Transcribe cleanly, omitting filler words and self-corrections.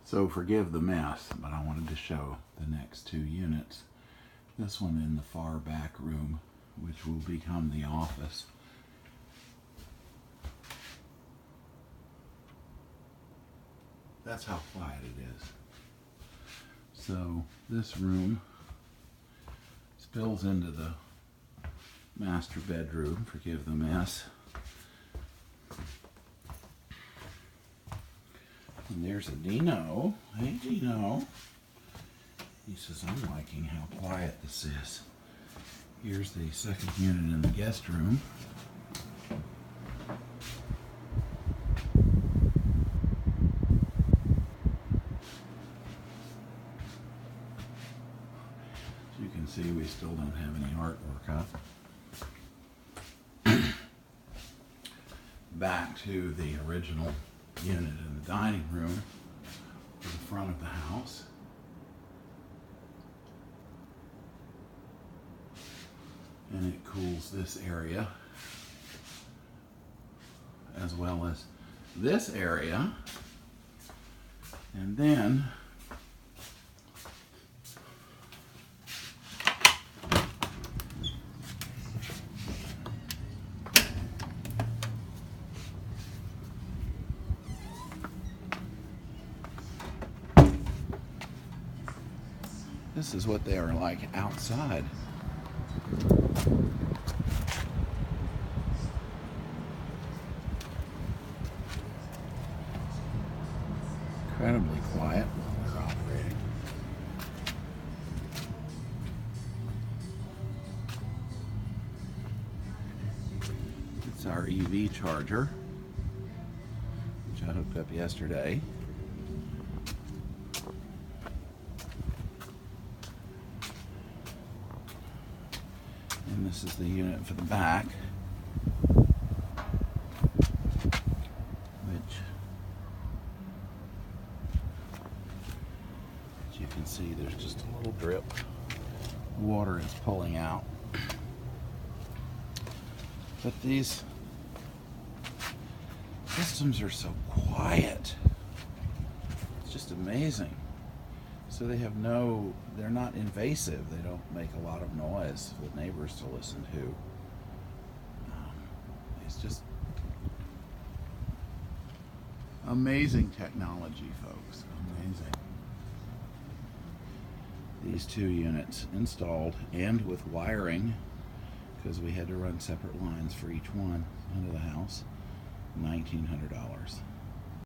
So forgive the mess, but I wanted to show the next two units. This one in the far back room, which will become the office. That's how quiet it is. So this room spills into the master bedroom, forgive the mess. And there's a Dino. Hey Dino. He says, I'm liking how quiet this is. Here's the second unit in the guest room. As you can see, we still don't have any artwork up. Back to the original unit in the dining room to the front of the house. And it cools this area as well as this area. And then this is what they are like outside. Incredibly quiet while they're operating. It's our EV charger, which I hooked up yesterday. And this is the unit for the back, which, as you can see, there's just a little drip. Water is pulling out. But these systems are so quiet. It's just amazing. So they have they're not invasive. They don't make a lot of noise for the neighbors to listen to. It's just amazing technology, folks. Amazing. These two units installed and with wiring, because we had to run separate lines for each one into the house, $1,900.